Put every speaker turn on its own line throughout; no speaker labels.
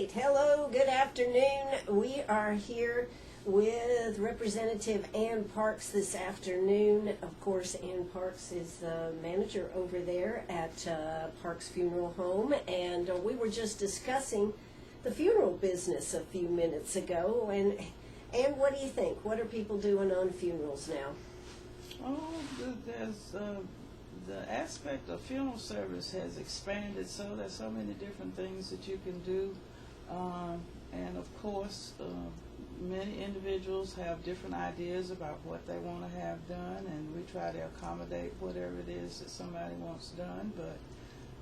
right. Hello, good afternoon. We are here with Representative Ann Parks this afternoon. Of course, Ann Parks is the manager over there at Parks Funeral Home, and we were just discussing the funeral business a few minutes ago. And what do you think? What are people doing on funerals now?
Oh, there's the aspect of funeral service has expanded, so there's so many different things that you can do, and of course many individuals have different ideas about what they want to have done, and we try to accommodate whatever it is that somebody wants done. But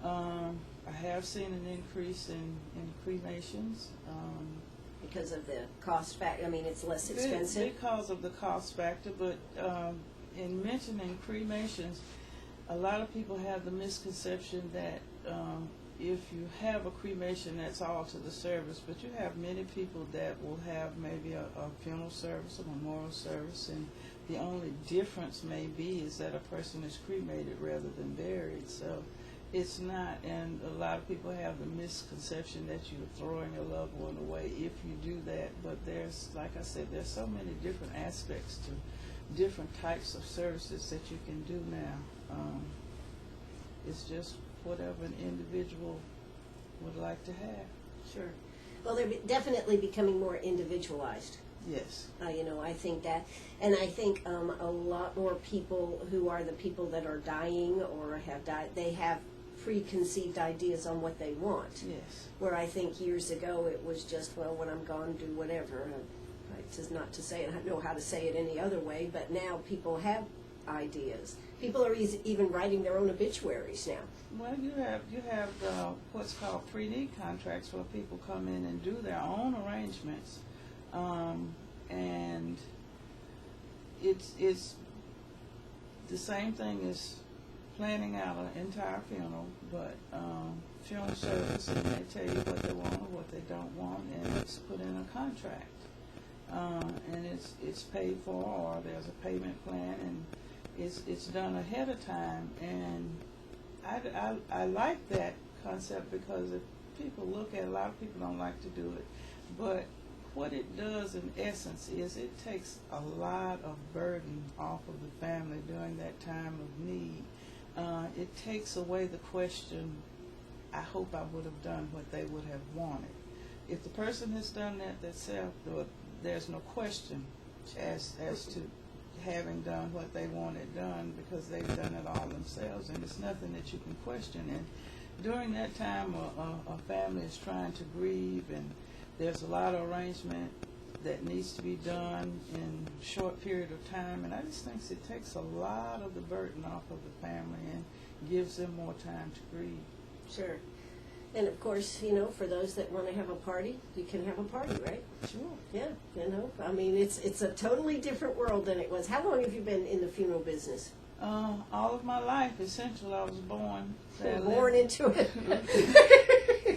I have seen an increase in cremations.
Because of the cost factor. I mean, it's less expensive.
Because of the cost factor, but in mentioning cremations, a lot of people have the misconception that if you have a cremation, that's all to the service. But you have many people that will have maybe a funeral service, a memorial service, and the only difference may be is that a person is cremated rather than buried. So it's not, and a lot of people have the misconception that you're throwing a loved one away if you do that. But there's, like I said, there's so many different aspects to different types of services that you can do now. It's just whatever an individual would like to have.
Sure. Well, they're definitely becoming more individualized.
Yes.
I think that, and I think a lot more people who are the people that are dying or have died, they have preconceived ideas on what they want.
Yes.
Where I think years ago it was just, well, when I'm gone, do whatever. It's not to say it, I don't know how to say it any other way, but now people have ideas. People are even writing their own obituaries now.
Well, you have what's called pre-need contracts where people come in and do their own arrangements, and it's the same thing as planning out an entire funeral, but funeral service, and they tell you what they want or what they don't want, and it's put in a contract, and it's paid for, or there's a payment plan, and it's done ahead of time. And I like that concept because if people look at it, a lot of people don't like to do it, but what it does in essence is it takes a lot of burden off of the family during that time of need. It takes away the question, I hope I would have done what they would have wanted. If the person has done that themselves, there's no question as to having done what they wanted done because they've done it all themselves, and it's nothing that you can question. And during that time, a family is trying to grieve, and there's a lot of arrangement that needs to be done in a short period of time, and I just think it takes a lot of the burden off of the family and gives them more time to grieve.
Sure. And of course, for those that want to have a party, you can have a party, right?
Sure.
Yeah, I mean, it's a totally different world than it was. How long have you been in the funeral business?
All of my life, essentially. I was born.
Born into it.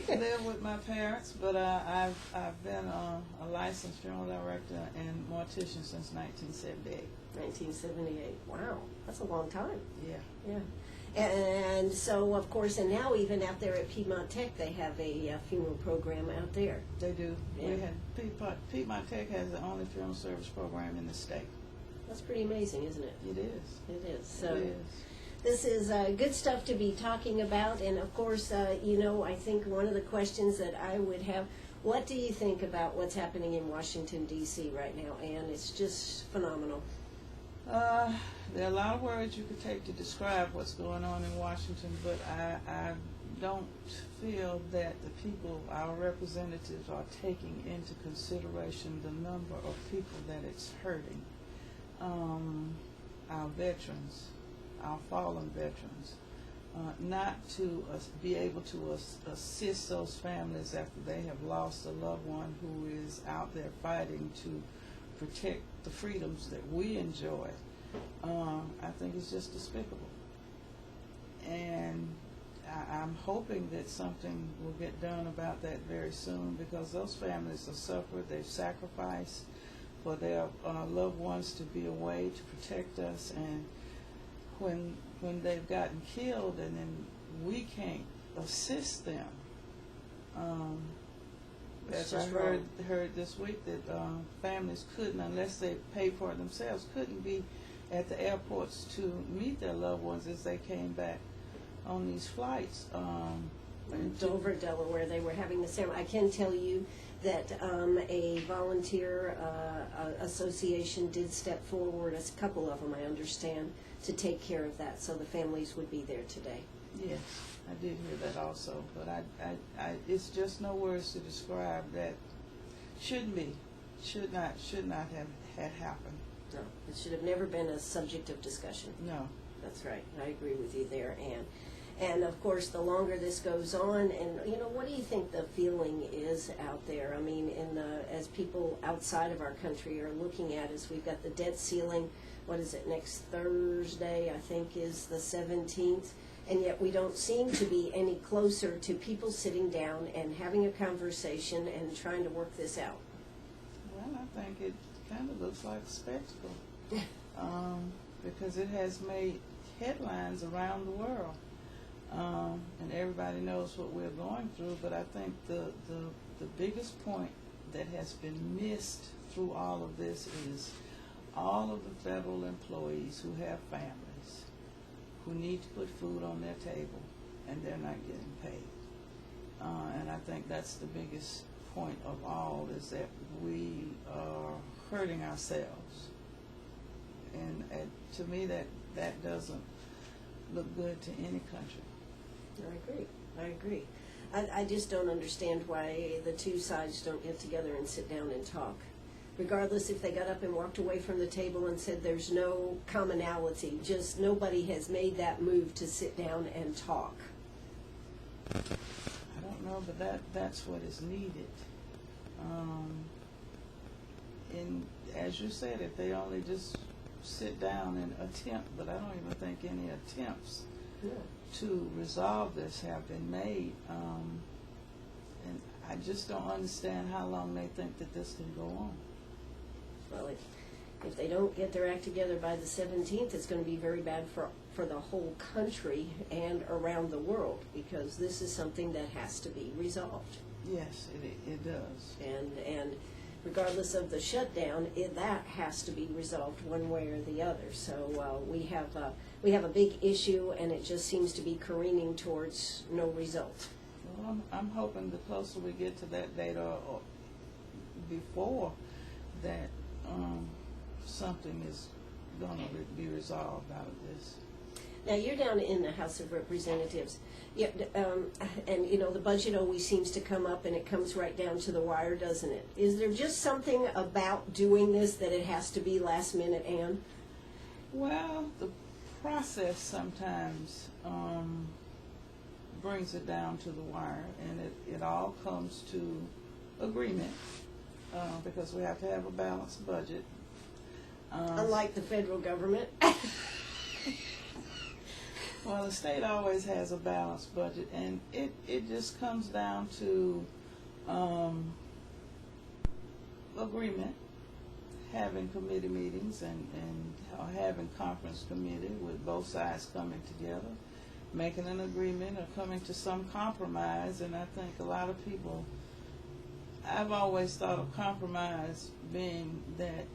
Live with my parents, but I've been a licensed funeral director and mortician since 1978.
1978. Wow, that's a long time.
Yeah.
And so, of course, and now even out there at Piedmont Tech, they have a funeral program out there.
They do.
Yeah.
Piedmont Tech has the only funeral service program in the state.
That's pretty amazing, isn't it?
It is.
It is. So
it is.
This is good stuff to be talking about, and of course, I think one of the questions that I would have, what do you think about what's happening in Washington, D.C. right now? And it's just phenomenal.
There are a lot of words you could take to describe what's going on in Washington, but I don't feel that the people, our representatives, are taking into consideration the number of people that it's hurting. Our veterans, our fallen veterans, not to be able to assist those families after they have lost a loved one who is out there fighting to protect the freedoms that we enjoy. I think it's just despicable. And I'm hoping that something will get done about that very soon, because those families have suffered, they've sacrificed for their loved ones to be away to protect us, and when they've gotten killed and then we can't assist them, as I
just
heard this week, that families couldn't, unless they paid for it themselves, couldn't be at the airports to meet their loved ones as they came back on these flights.
In Dover, Delaware, they were having the ceremony. I can tell you that a volunteer association did step forward, a couple of them I understand, to take care of that, so the families would be there today.
Yes, I did hear that also, but I it's just no words to describe that. Should not have had happened.
No, it should have never been a subject of discussion.
No.
That's right. I agree with you there, Ann. And of course, the longer this goes on, and what do you think the feeling is out there? I mean, as people outside of our country are looking at us, we've got the debt ceiling. What is it? Next Thursday, I think, is the 17th, and yet we don't seem to be any closer to people sitting down and having a conversation and trying to work this out.
Well, I think it kind of looks like a spectacle, because it has made headlines around the world. And everybody knows what we're going through, but I think the biggest point that has been missed through all of this is all of the federal employees who have families, who need to put food on their table, and they're not getting paid. And I think that's the biggest point of all, is that we are hurting ourselves. And to me, that doesn't look good to any country.
I agree. I just don't understand why the two sides don't get together and sit down and talk. Regardless if they got up and walked away from the table and said there's no commonality, just nobody has made that move to sit down and talk.
I don't know, but that's what is needed. And as you said, if they only just sit down and attempt, but I don't even think any attempts to resolve this have been made, and I just don't understand how long they think that this can go on.
Well, if they don't get their act together by the 17th, it's going to be very bad for the whole country and around the world, because this is something that has to be resolved.
Yes, it does.
And regardless of the shutdown, that has to be resolved one way or the other. So we have a big issue, and it just seems to be careening towards no result.
Well, I'm hoping the closer we get to that date, or before that, something is going to be resolved out of this.
Now, you're down in the House of Representatives, and the budget always seems to come up, and it comes right down to the wire, doesn't it? Is there just something about doing this that it has to be last minute, Ann?
Well, the process sometimes brings it down to the wire, and it all comes to agreement, because we have to have a balanced budget.
Unlike the federal government.
Well, the state always has a balanced budget, and it just comes down to agreement, having committee meetings and having conference committee with both sides coming together, making an agreement or coming to some compromise. And I think a lot of people, I've always thought of compromise being that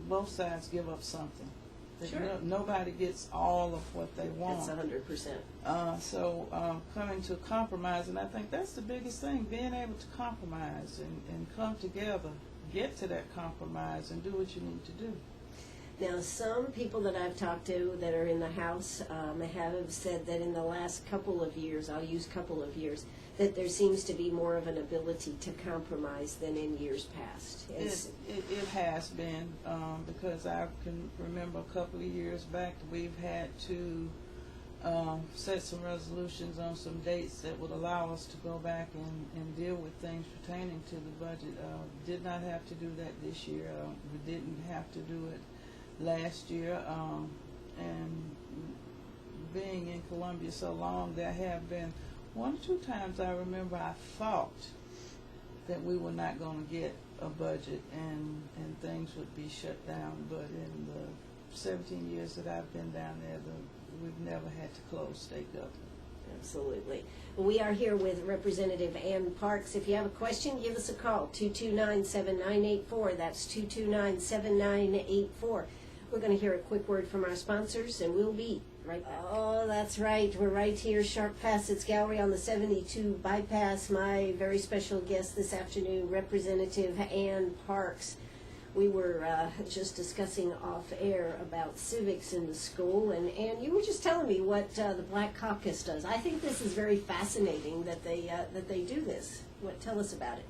both sides give up something.
Sure.
Nobody gets all of what they want.
That's 100%.
So coming to a compromise, and I think that's the biggest thing, being able to compromise and come together, get to that compromise, and do what you need to do.
Now, some people that I've talked to that are in the House have said that in the last couple of years, I'll use couple of years, that there seems to be more of an ability to compromise than in years past.
It has been, because I can remember a couple of years back we've had to set some resolutions on some dates that would allow us to go back and deal with things pertaining to the budget. Did not have to do that this year. We didn't have to do it last year. And being in Columbia so long, there have been one or two times I remember I thought that we were not going to get a budget and things would be shut down. But in the 17 years that I've been down there, we've never had to close state government.
Absolutely. We are here with Representative Ann Parks. If you have a question, give us a call, 229-7984. That's 229-7984. We're going to hear a quick word from our sponsors, and we'll be right back. Oh, that's right. We're right here, Sharp Facets Gallery on the 72 bypass. My very special guest this afternoon, Representative Ann Parks. We were just discussing off air about civics in the school, and you were just telling me what the Black Caucus does. I think this is very fascinating that they do this. Tell us about it.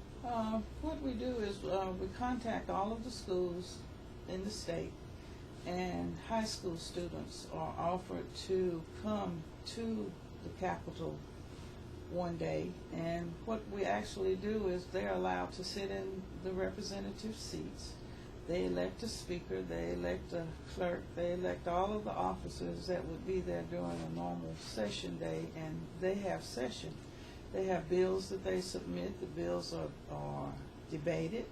What we do is we contact all of the schools in the state, and high school students are offered to come to the Capitol one day, and what we actually do is they're allowed to sit in the representative seats. They elect a speaker, they elect a clerk, they elect all of the officers that would be there during a normal session day, and they have session. They have bills that they submit. The bills are debated.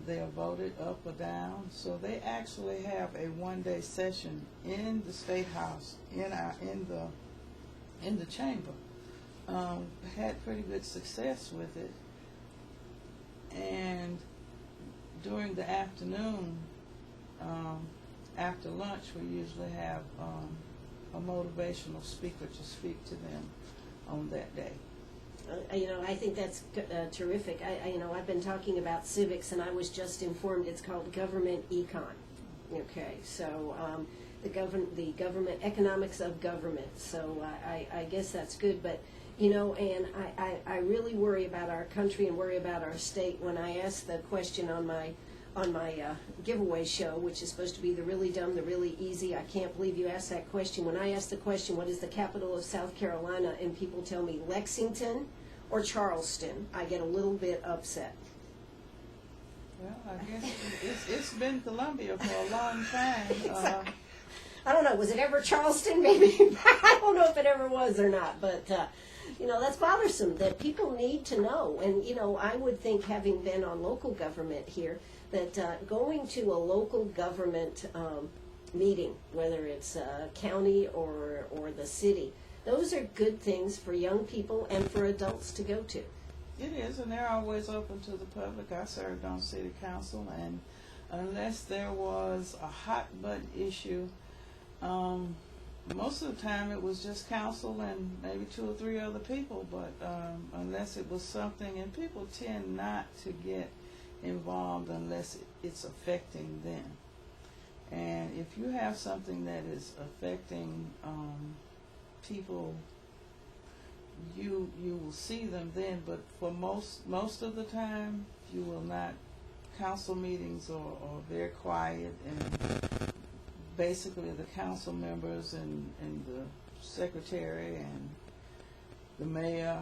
They are voted up or down. So they actually have a one-day session in the State House, in the chamber. Had pretty good success with it, and during the afternoon, after lunch, we usually have a motivational speaker to speak to them on that day.
I think that's terrific. I've been talking about civics, and I was just informed it's called government econ. Okay, so the government economics of government. So I guess that's good, but. And I really worry about our country and worry about our state when I ask the question on my giveaway show, which is supposed to be the really dumb, the really easy. I can't believe you asked that question. When I ask the question, what is the capital of South Carolina, and people tell me Lexington or Charleston, I get a little bit upset.
Well, I guess it's been Columbia for a long time.
I don't know. Was it ever Charleston? Maybe. I don't know if it ever was or not, but. That's bothersome that people need to know. And, I would think, having been on local government here, that going to a local government meeting, whether it's county or the city, those are good things for young people and for adults to go to.
It is, and they're always open to the public. I served on city council, and unless there was a hot button issue, most of the time it was just council and maybe 2 or 3 other people, but unless it was something, and people tend not to get involved unless it's affecting them. And if you have something that is affecting people, you will see them then, but for most of the time you will not. Council meetings are very quiet, and basically the council members and the secretary and the mayor.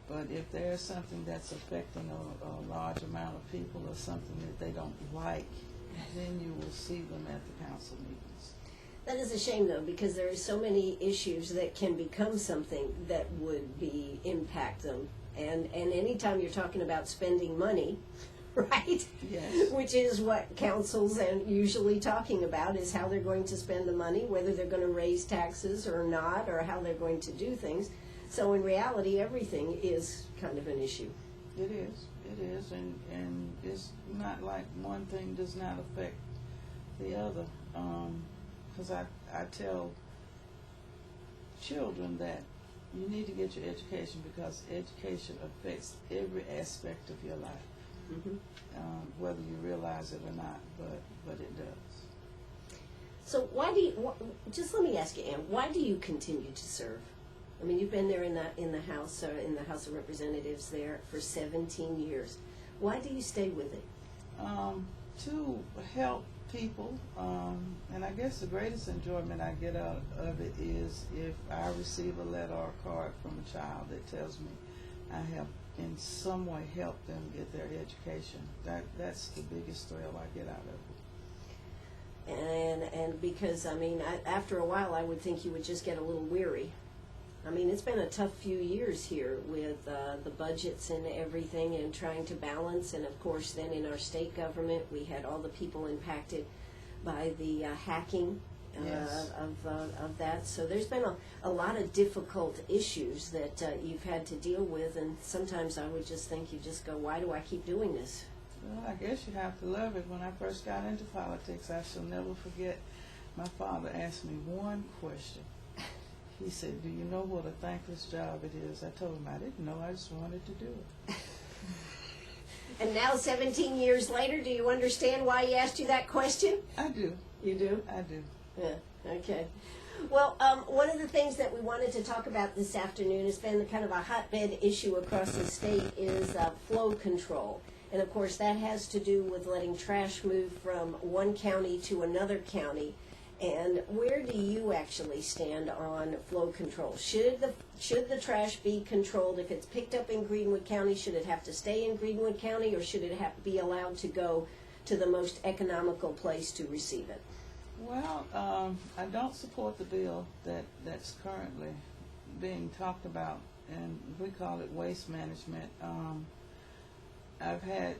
But if there's something that's affecting a large amount of people or something that they don't like, then you will see them at the council meetings.
That is a shame, though, because there are so many issues that can become something that would impact them. And anytime you're talking about spending money, right?
Yes.
Which is what councils are usually talking about, is how they're going to spend the money, whether they're going to raise taxes or not, or how they're going to do things. So in reality, everything is kind of an issue.
It is, and it's not like one thing does not affect the other. Because I tell children that you need to get your education, because education affects every aspect of your life.
Mm-hmm.
Whether you realize it or not, but it does.
So just let me ask you, Ann, why do you continue to serve? I mean, you've been there in the House, in the House of Representatives there for 17 years. Why do you stay with it?
To help people, and I guess the greatest enjoyment I get out of it is if I receive a letter or a card from a child that tells me I have in some way help them get their education. That's the biggest thrill I get out of it.
And because, I mean, after a while I would think you would just get a little weary. I mean, it's been a tough few years here with the budgets and everything, and trying to balance. And of course then in our state government we had all the people impacted by the hacking
Yes.
of that. So there's been a lot of difficult issues that you've had to deal with, and sometimes I would just think, you just go, why do I keep doing this?
Well, I guess you have to love it. When I first got into politics, I shall never forget, my father asked me one question. He said, do you know what a thankless job it is? I told him I didn't know. I just wanted to do it.
And now, 17 years later, do you understand why he asked you that question?
I do.
You do?
I do.
Yeah, okay. Well, one of the things that we wanted to talk about this afternoon has been kind of a hotbed issue across the state is flow control. And of course, that has to do with letting trash move from one county to another county. And where do you actually stand on flow control? Should the trash be controlled? If it's picked up in Greenwood County, should it have to stay in Greenwood County, or should it be allowed to go to the most economical place to receive it?
Well, I don't support the bill that's currently being talked about, and we call it waste management. I've had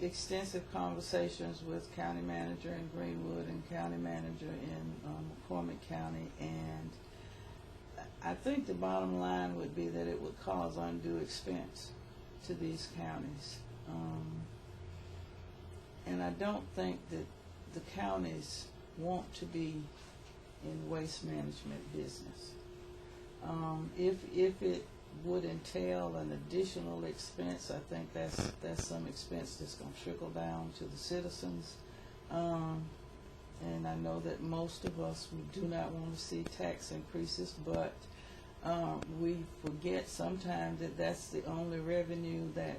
extensive conversations with county manager in Greenwood and county manager in McCormick County, and I think the bottom line would be that it would cause undue expense to these counties. And I don't think that the counties want to be in waste management business. If it would entail an additional expense, I think that's some expense that's going to trickle down to the citizens. And I know that most of us, we do not want to see tax increases, but we forget sometimes that that's the only revenue that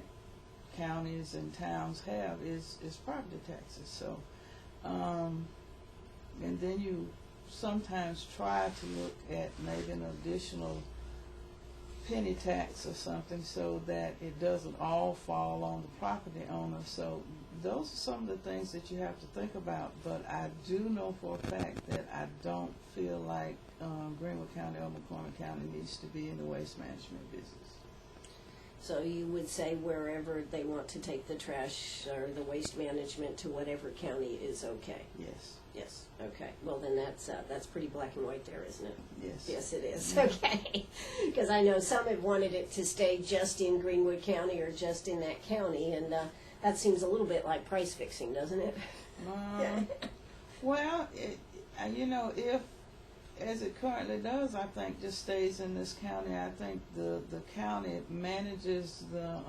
counties and towns have is property taxes. So, and then you sometimes try to look at maybe an additional penny tax or something so that it doesn't all fall on the property owner. So those are some of the things that you have to think about. But I do know for a fact that I don't feel like Greenwood County or McCormick County needs to be in the waste management business.
So you would say wherever they want to take the trash or the waste management to whatever county is okay?
Yes.
Yes. Okay. Well, then that's pretty black and white there, isn't it?
Yes.
Yes, it is. Okay. Because I know some have wanted it to stay just in Greenwood County or just in that county, and that seems a little bit like price fixing, doesn't it?
Well, if as it currently does, I think just stays in this county. I think the county manages the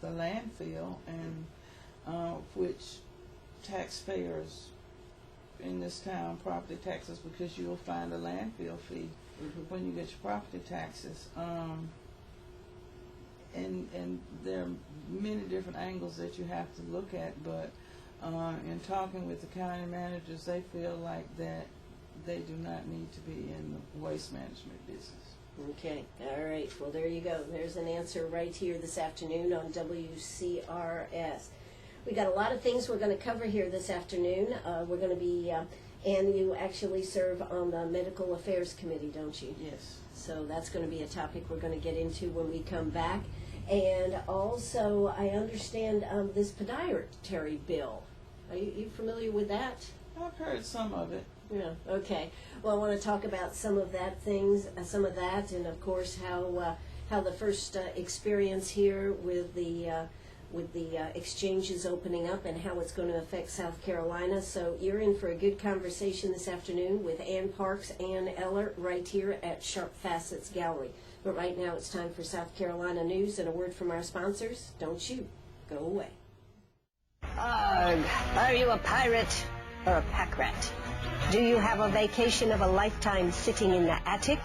landfill, and which taxpayers in this town, property taxes, because you'll find a landfill fee when you get your property taxes. And there are many different angles that you have to look at, but in talking with the county managers, they feel like that they do not need to be in the waste management business.
Okay, all right. Well, there you go. There's an answer right here this afternoon on WCRS. We got a lot of things we're going to cover here this afternoon. We're going to be, and you actually serve on the Medical Affairs Committee, don't you?
Yes.
So that's going to be a topic we're going to get into when we come back. And also, I understand this podiatry bill. Are you familiar with that?
I've heard some of it.
Yeah. Okay. Well, I want to talk about some of that, and of course how the first experience here with the exchanges opening up and how it's going to affect South Carolina. So you're in for a good conversation this afternoon with Ann Parks and Eller right here at Sharp Facets Gallery. But right now it's time for South Carolina news and a word from our sponsors. Don't you go away.
Arg, are you a pirate or a pack rat? Do you have a vacation of a lifetime sitting in the attic?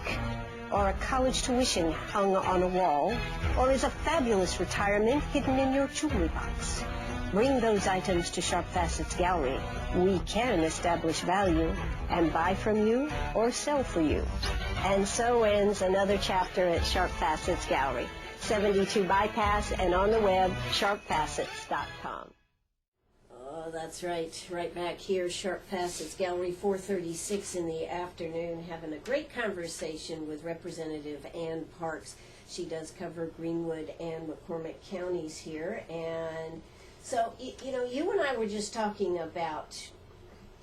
Or a college tuition hung on a wall? Or is a fabulous retirement hidden in your jewelry box? Bring those items to Sharp Facets Gallery. We can establish value and buy from you or sell for you. And so ends another chapter at Sharp Facets Gallery, 72 Bypass, and on the web, sharpfacets.com.
Oh, that's right. Right back here, Sharp Facets Gallery, 4:36 in the afternoon, having a great conversation with Representative Ann Parks. She does cover Greenwood and McCormick counties here. And so, you and I were just talking about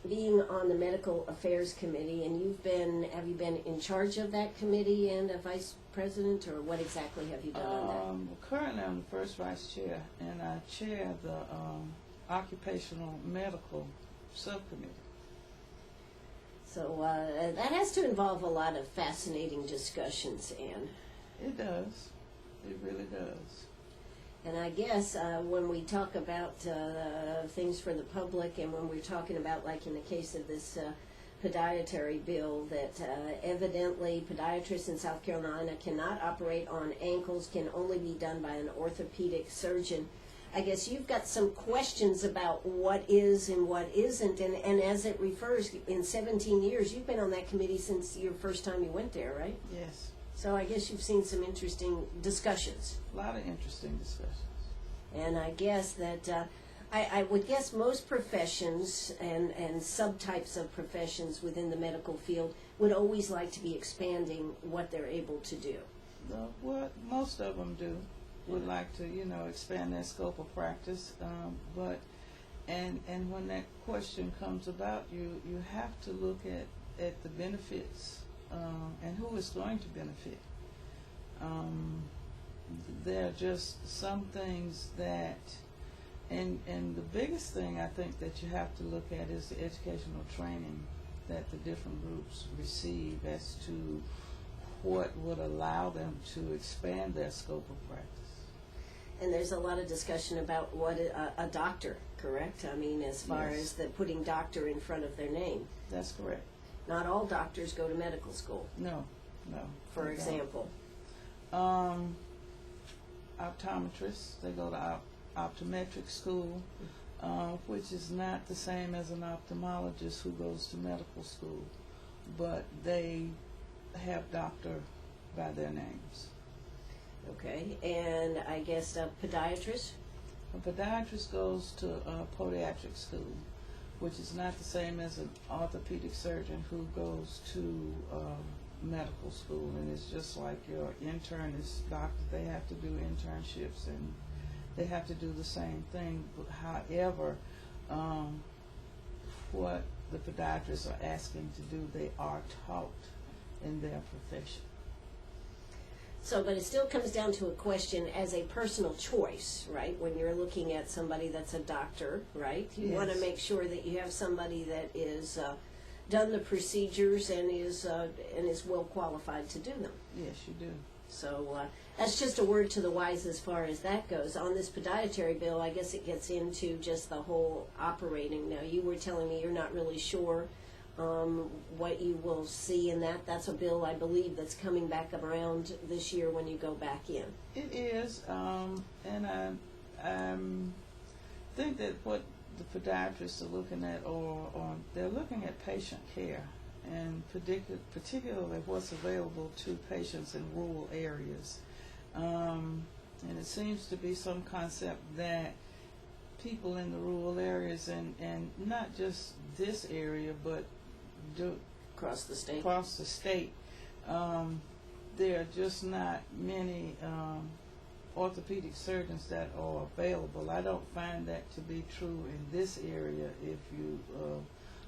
being on the Medical Affairs Committee, and have you been in charge of that committee and a vice president, or what exactly have you done on
Currently, I'm the first vice chair, and I chair the occupational medical subcommittee.
that? So that has to involve a lot of fascinating discussions, Ann.
It does. It really does.
And I guess when we talk about things for the public, and when we're talking about, like in the case of this podiatry bill, that evidently podiatrists in South Carolina cannot operate on ankles, can only be done by an orthopedic surgeon. I guess you've got some questions about what is and what isn't, and as it refers, in 17 years, you've been on that committee since your first time you went there, right?
Yes.
So I guess you've seen some interesting discussions.
A lot of interesting discussions.
And I guess that I would guess most professions and subtypes of professions within the medical field would always like to be expanding what they're able to do.
What most of them do would like to, expand their scope of practice. But when that question comes about, you have to look at the benefits and who is going to benefit. There are just some things that, and the biggest thing I think that you have to look at is the educational training that the different groups receive as to what would allow them to expand their scope of practice.
And there's a lot of discussion about what a doctor, correct? I mean, as far
Yes.
as the putting doctor in front of their name.
That's correct.
Not all doctors go to medical school,
No.
for
they don't.
example.
Optometrists, they go to optometric school, which is not the same as an ophthalmologist who goes to medical school, but they have doctor by their names.
Okay, and I guess a podiatrist?
A podiatrist goes to podiatric school, which is not the same as an orthopedic surgeon who goes to medical school, and it's just like your internist doctors. They have to do internships and they have to do the same thing. However, what the podiatrists are asking to do, they are taught in their profession.
So, but it still comes down to a question as a personal choice, right? When you're looking at somebody that's a doctor, right? You want to
Yes.
make sure that you have somebody that is done the procedures and is well qualified to do them.
Yes, you do.
So that's just a word to the wise as far as that goes. On this podiatry bill, I guess it gets into just the whole operating. Now, you were telling me you're not really sure what you will see in that. That's a bill, I believe, that's coming back around this year when you go back in.
It is, and I think that what the podiatrists are looking at, or they're looking at patient care, and particularly what's available to patients in rural areas. And it seems to be some concept that people in the rural areas, and not just this area, but
Across the state.
across the state, there are just not many orthopedic surgeons that are available. I don't find that to be true in this area. If you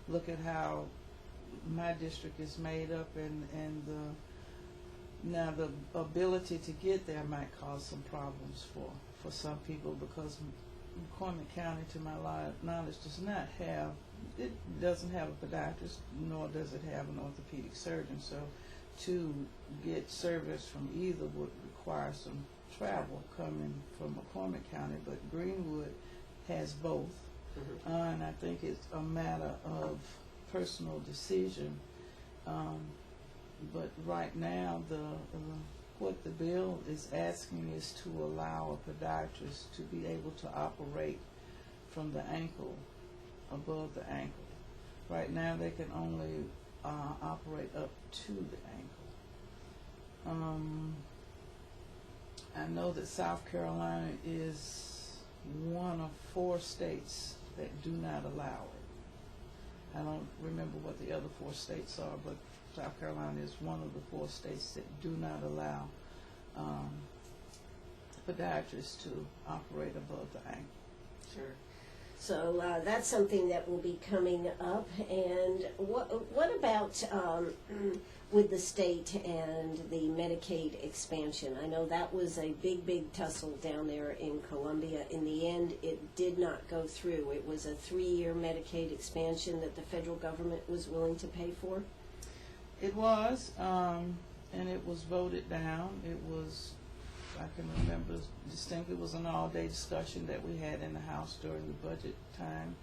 look at how my district is made up, and now the ability to get there might cause some problems for some people, because McCormick County, to my knowledge, doesn't have a podiatrist, nor does it have an orthopedic surgeon. So to get service from either would require some travel coming from McCormick County, but Greenwood has both.
Mm-hmm.
And I think it's a matter of personal decision. But right now, what the bill is asking is to allow a podiatrist to be able to operate from the ankle, above the ankle. Right now, they can only operate up to the ankle. I know that South Carolina is one of 4 states that do not allow it. I don't remember what the other 4 states are, but South Carolina is one of the 4 states that do not allow podiatrists to operate above the ankle.
Sure. So that's something that will be coming up. And what about with the state and the Medicaid expansion? I know that was a big tussle down there in Columbia. In the end, it did not go through. It was a 3-year Medicaid expansion that the federal government was willing to pay for.
It was, and it was voted down. It was, I can remember distinctly, it was an all-day discussion that we had in the House during the budget time.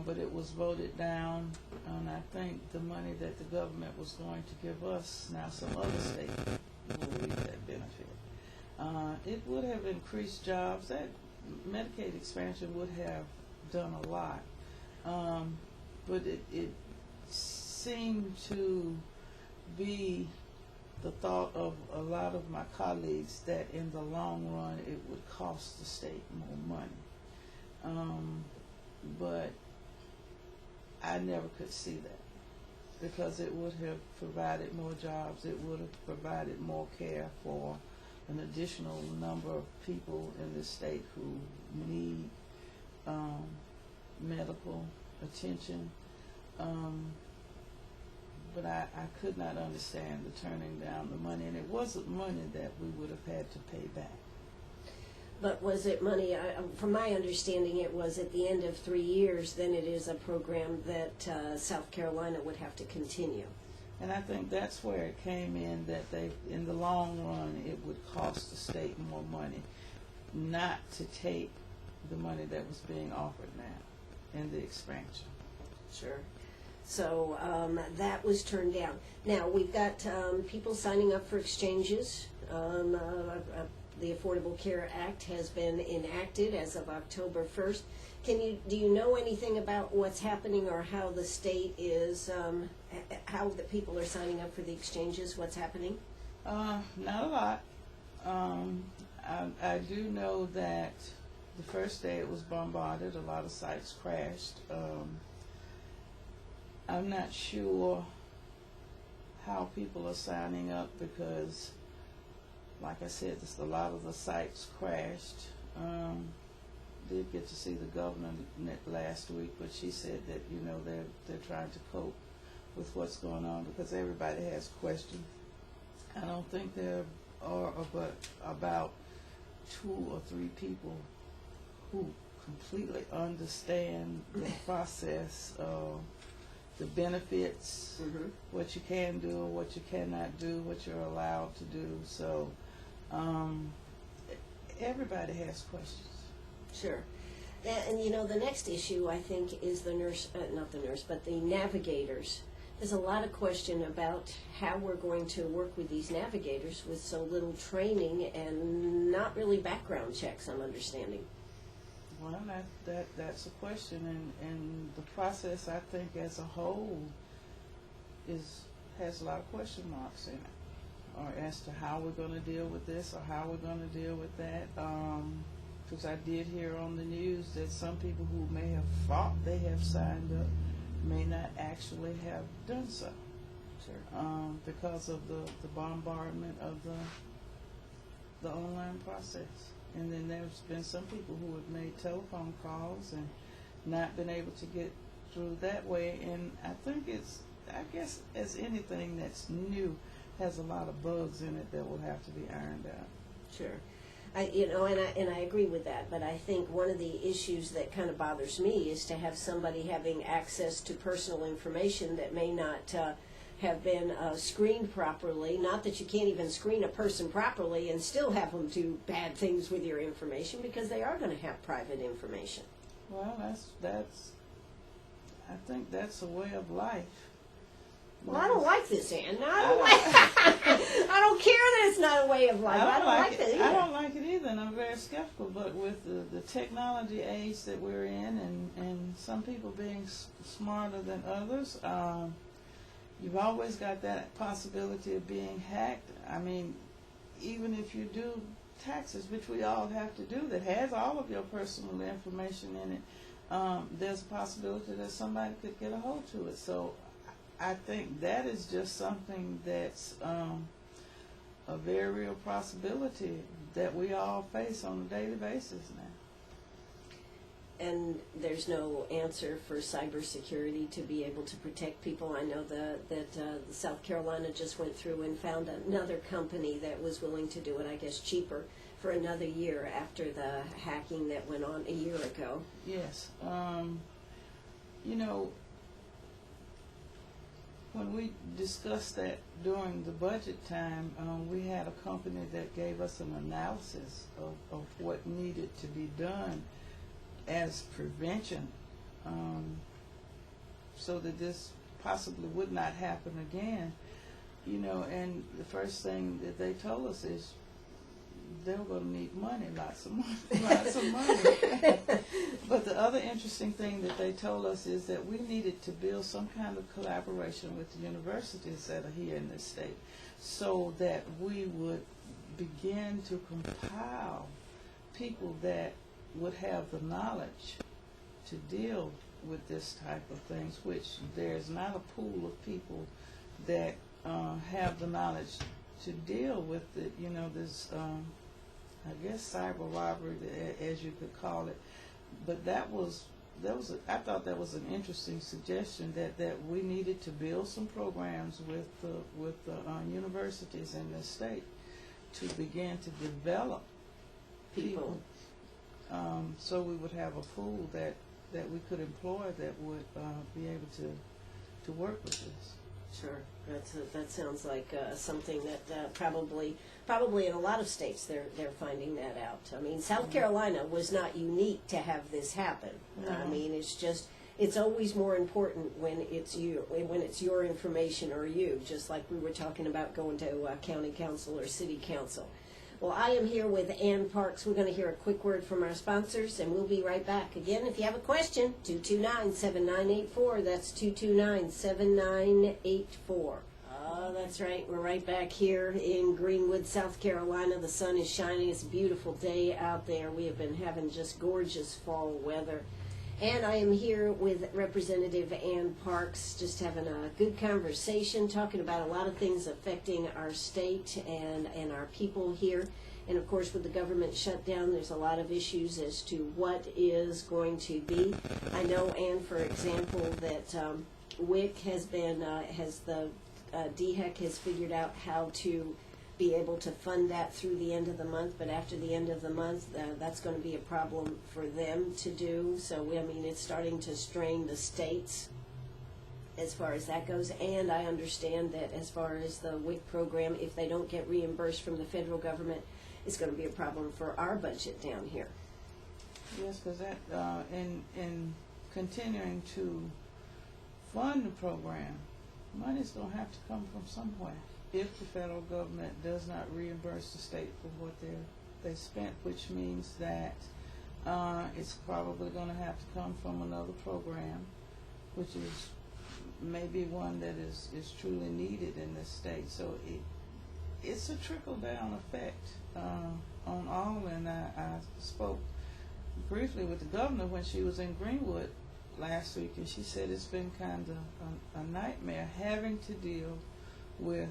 But it was voted down, and I think the money that the government was going to give us, now some other states will reap that benefit. It would have increased jobs. That Medicaid expansion would have done a lot. But it seemed to be the thought of a lot of my colleagues that in the long run it would cost the state more money. But I never could see that, because it would have provided more jobs. It would have provided more care for an additional number of people in this state who need medical attention. But I could not understand the turning down the money, and it wasn't money that we would have had to pay back.
But was it money, from my understanding, it was at the end of 3 years, then it is a program that South Carolina would have to continue.
And I think that's where it came in, that they, in the long run, it would cost the state more money not to take the money that was being offered now in the expansion.
Sure. So that was turned down. Now, we've got people signing up for exchanges. The Affordable Care Act has been enacted as of October 1st. Do you know anything about what's happening, or how the state is, how the people are signing up for the exchanges, what's happening?
Not a lot. I do know that the first day it was bombarded, a lot of sites crashed. I'm not sure how people are signing up, because, like I said, a lot of the sites crashed. Did get to see the governor last week, but she said that, you know, they're trying to cope with what's going on, because everybody has questions. I don't think there are but about 2 or 3 people who completely understand the process of the benefits, what you can do, what you cannot do, what you're allowed to do. So everybody has questions.
Sure. And you know, the next issue, I think, is the the navigators. There's a lot of question about how we're going to work with these navigators with so little training and not really background checks, I'm understanding.
Well, that's a question, and the process, I think, as a whole has a lot of question marks in it, or as to how we're going to deal with this or how we're going to deal with that. Because I did hear on the news that some people who may have thought they have signed up may not actually have done so. Sure. Because of the bombardment of the online process. And then there's been some people who have made telephone calls and not been able to get through that way. And I think I guess as anything that's new, has a lot of bugs in it that will have to be ironed out.
Sure. And I agree with that, but I think one of the issues that kind of bothers me is to have somebody having access to personal information that may not have been screened properly. Not that you can't even screen a person properly and still have them do bad things with your information, because they are going to have private information.
Well, that's I think that's a way of life.
Well, I don't like this, Ann. I don't care that it's not a way of life. I don't like it either.
I don't like it either, and I'm very skeptical. But with the technology age that we're in, and some people being smarter than others, you've always got that possibility of being hacked. I mean, even if you do taxes, which we all have to do, that has all of your personal information in it, there's a possibility that somebody could get a hold to it. So I think that is just something that's a very real possibility that we all face on a daily basis now.
and there's no answer for cybersecurity to be able to protect people. I know that South Carolina just went through and found another company that was willing to do it, I guess, cheaper for another year after the hacking that went on a year ago.
Yes. You know, when we discussed that during the budget time, we had a company that gave us an analysis of what needed to be done as prevention, so that this possibly would not happen again. You know, and the first thing that they told us is they were going to need money, lots of money, lots of money. But the other interesting thing that they told us is that we needed to build some kind of collaboration with the universities that are here in this state, so that we would begin to compile people that would have the knowledge to deal with this type of things, which there's not a pool of people that have the knowledge to deal with it. You know, this I guess cyber robbery, as you could call it. But I thought that was an interesting suggestion, that we needed to build some programs with the universities in this state to begin to develop people, so we would have a pool that we could employ that would be able to work with this.
Sure, that sounds like something that probably in a lot of states they're finding that out. I mean, South Carolina was not unique to have this happen. I mean, it's always more important when it's your information or you. Just like we were talking about going to county council or city council. Well, I am here with Ann Parks. We're going to hear a quick word from our sponsors, and we'll be right back. Again, if you have a question, 229-7984. That's 229-7984. Oh, that's right. We're right back here in Greenwood, South Carolina. The sun is shining. It's a beautiful day out there. We have been having just gorgeous fall weather. And I am here with Representative Ann Parks, just having a good conversation, talking about a lot of things affecting our state and our people here. And of course, with the government shutdown, there's a lot of issues as to what is going to be. I know, Ann, for example, that WIC has been, DHEC has figured out how to be able to fund that through the end of the month, but after the end of the month, that's going to be a problem for them to do. So, I mean, it's starting to strain the states as far as that goes. And I understand that as far as the WIC program, if they don't get reimbursed from the federal government, it's going to be a problem for our budget down here.
Yes, because that in continuing to fund the program, money's going to have to come from somewhere. If the federal government does not reimburse the state for what they spent, which means that it's probably going to have to come from another program, which is maybe one that is truly needed in this state. So it's a trickle-down effect on all, and I spoke briefly with the governor when she was in Greenwood last week, and she said it's been kind of a nightmare having to deal with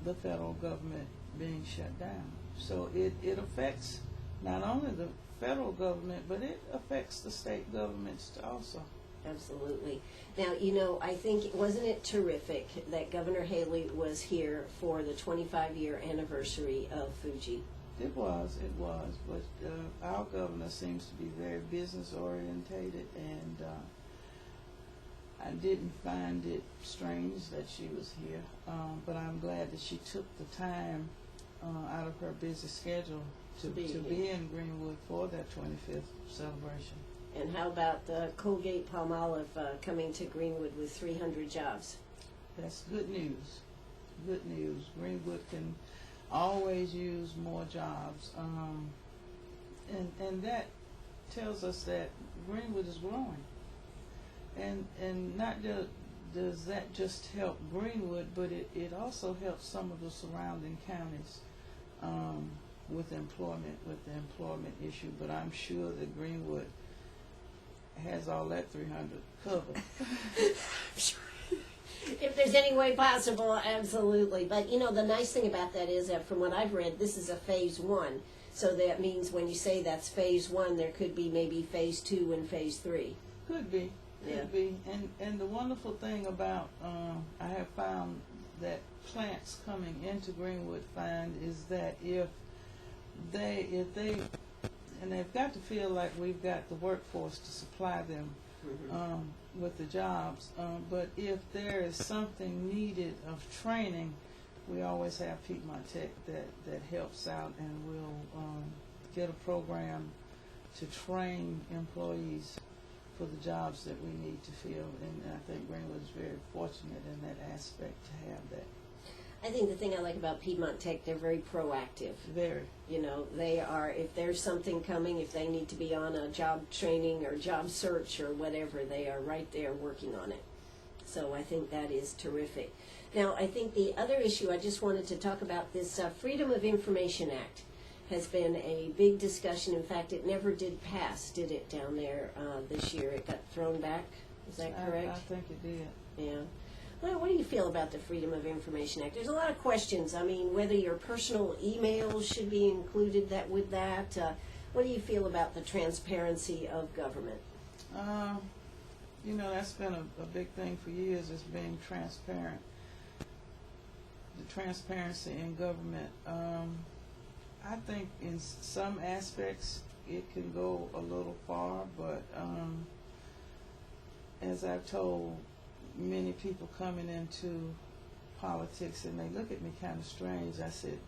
the federal government being shut down. So it affects not only the federal government, but it affects the state governments also.
Absolutely. Now, you know, I think, wasn't it terrific that Governor Haley was here for the 25-year anniversary of Fuji?
It was, but our governor seems to be very business-orientated, and I didn't find it strange that she was here, but I'm glad that she took the time out of her busy schedule to be in Greenwood for that 25th celebration.
And how about Colgate-Palmolive coming to Greenwood with 300 jobs?
That's good news. Good news. Greenwood can always use more jobs, and that tells us that Greenwood is growing. And not does that just help Greenwood, but it also helps some of the surrounding counties with the employment issue. But I'm sure that Greenwood has all that 300 covered.
If there's any way possible, absolutely. But, you know, the nice thing about that is that from what I've read, this is a phase one. So that means when you say that's phase 1, there could be maybe phase 2 and phase 3.
Could be.
Yeah.
Could be. And the wonderful thing about, I have found that plants coming into Greenwood find is that if they, and they've got to feel like we've got the workforce to supply them with the jobs, but if there is something needed of training, we always have Piedmont Tech that helps out, and we'll get a program to train employees for the jobs that we need to fill, and I think Greenwood is very fortunate in that aspect to have that.
I think the thing I like about Piedmont Tech, they're very proactive.
Very.
You know, they are, if there's something coming, if they need to be on a job training or job search or whatever, they are right there working on it. So I think that is terrific. Now, I think the other issue I just wanted to talk about, this Freedom of Information Act has been a big discussion. In fact, it never did pass, did it, down there this year? It got thrown back. Is that correct?
I think it did.
Yeah. Well, what do you feel about the Freedom of Information Act? There's a lot of questions. I mean, whether your personal emails should be included with that. What do you feel about the transparency of government?
You know, that's been a big thing for years, is being transparent. The transparency in government. I think in some aspects it can go a little far, but as I've told many people coming into politics, and they look at me kind of strange, I said,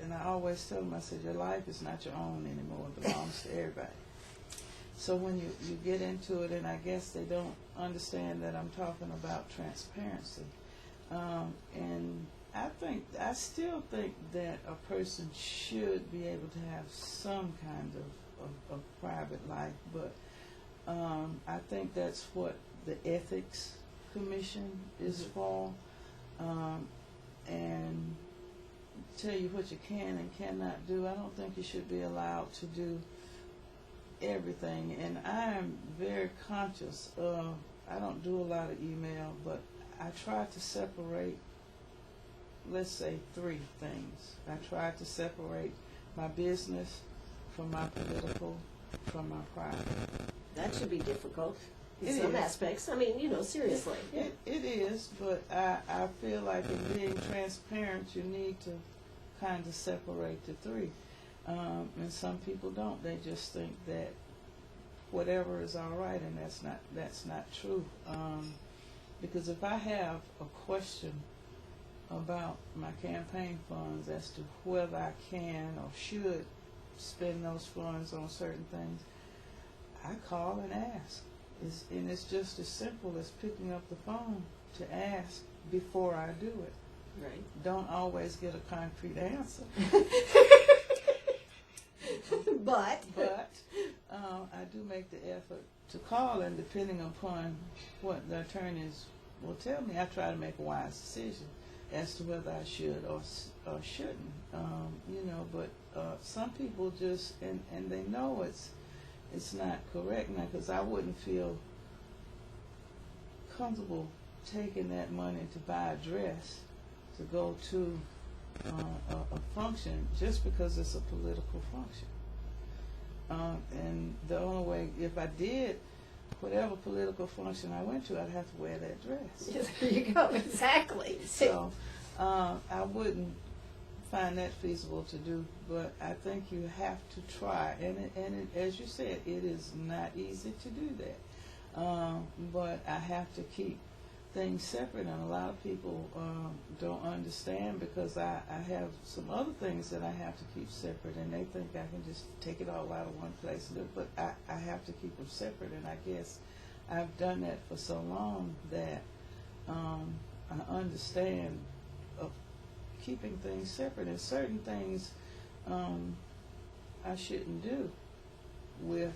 and I always tell them, I said, your life is not your own anymore, it belongs to everybody. So when you get into it, and I guess they don't understand that I'm talking about transparency, and I still think that a person should be able to have some kind of private life, but I think that's what the Ethics Commission is for, and tell you what you can and cannot do. I don't think you should be allowed to do everything, and I am very conscious of, I don't do a lot of email, but I try to separate, let's say, 3 things. I try to separate my business from my political, from my private.
That should be difficult in
It
some
is.
aspects. I mean, you know, seriously.
It is, but I feel like in being transparent, you need to kind of separate the 3. And some people don't. They just think that whatever is all right, and that's not true. Because if I have a question about my campaign funds as to whether I can or should spend those funds on certain things, I call and ask. And it's just as simple as picking up the phone to ask before I do it.
Right.
Don't always get a concrete answer.
But
I do make the effort to call, and depending upon what the attorneys will tell me, I try to make a wise decision as to whether I should or shouldn't. You know, but some people just, and they know it's not correct now, because I wouldn't feel comfortable taking that money to buy a dress to go to a function just because it's a political function. And the only way, if I did whatever political function I went to, I'd have to wear that dress.
there you go. Exactly.
So I wouldn't find that feasible to do, but I think you have to try. And as you said, it is not easy to do that. But I have to keep things separate, and a lot of people don't understand, because I have some other things that I have to keep separate, and they think I can just take it all out of one place and do it, but I have to keep them separate, and I guess I've done that for so long that I understand of keeping things separate, and certain things I shouldn't do with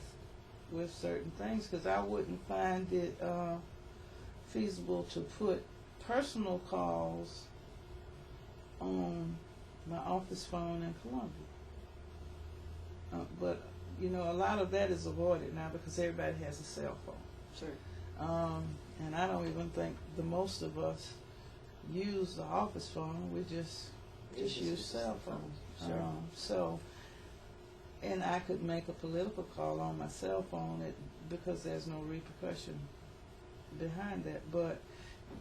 certain things, because I wouldn't find it feasible to put personal calls on my office phone in Columbia. But, you know, a lot of that is avoided now because everybody has a cell phone.
Sure.
And I don't even think the most of us use the office phone. We just use cell phones.
Sure.
So And I could make a political call on my cell phone because there's no repercussion behind that. But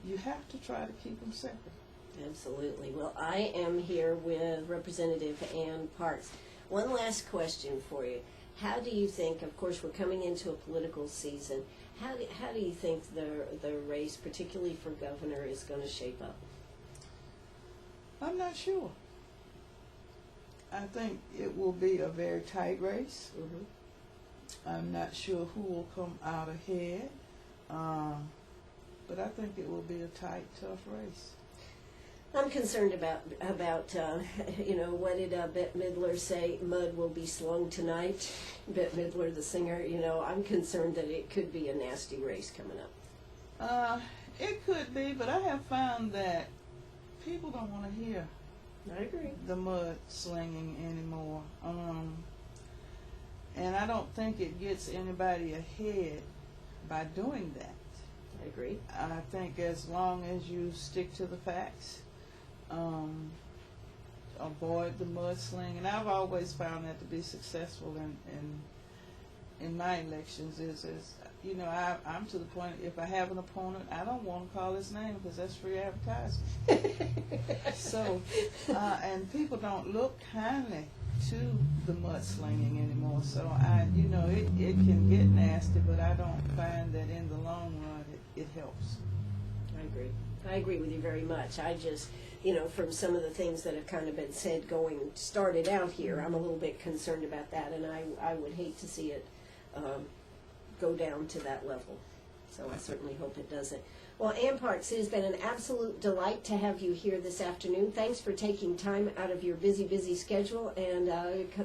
you have to try to keep them separate.
Absolutely. Well, I am here with Representative Ann Parks. One last question for you. How do you think, of course, we're coming into a political season, how do you think the race, particularly for governor, is going to shape up?
I'm not sure. I think it will be a very tight race.
Mm-hmm.
I'm not sure who will come out ahead, but I think it will be a tight, tough race.
I'm concerned about what did Bette Midler say? Mud will be slung tonight. Bette Midler, the singer. I'm concerned that it could be a nasty race coming up.
It could be, but I have found that people don't want to hear
I agree.
the mud slinging anymore. And I don't think it gets anybody ahead by doing that.
I agree.
I think as long as you stick to the facts, avoid the mudslinging, and I've always found that to be successful in my elections. I'm to the point, if I have an opponent, I don't want to call his name because that's free advertising. So, and people don't look kindly to the mudslinging anymore. So it can get nasty, but I don't find that in the long run it helps.
I agree. I agree with you very much. I just, from some of the things that have kind of been said started out here, I'm a little bit concerned about that, and I would hate to see it go down to that level. So I certainly hope it doesn't. Well, Ann Parks, it has been an absolute delight to have you here this afternoon. Thanks for taking time out of your busy schedule and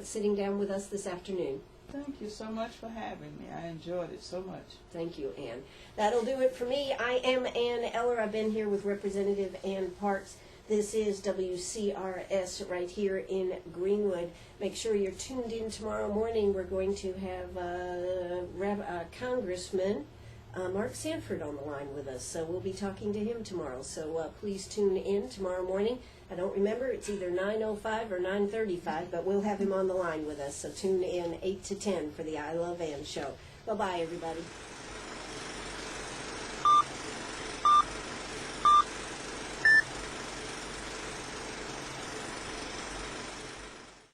sitting down with us this afternoon.
Thank you so much for having me. I enjoyed it so much.
Thank you, Ann. That'll do it for me. I am Ann Eller. I've been here with Representative Ann Parks. This is WCRS right here in Greenwood. Make sure you're tuned in tomorrow morning. We're going to have Congressman Mark Sanford on the line with us. So we'll be talking to him tomorrow. So please tune in tomorrow morning. I don't remember. It's either 9:05 or 9:35, but we'll have him on the line with us. So tune in 8 to 10 for the I Love Ann show. Bye-bye, everybody.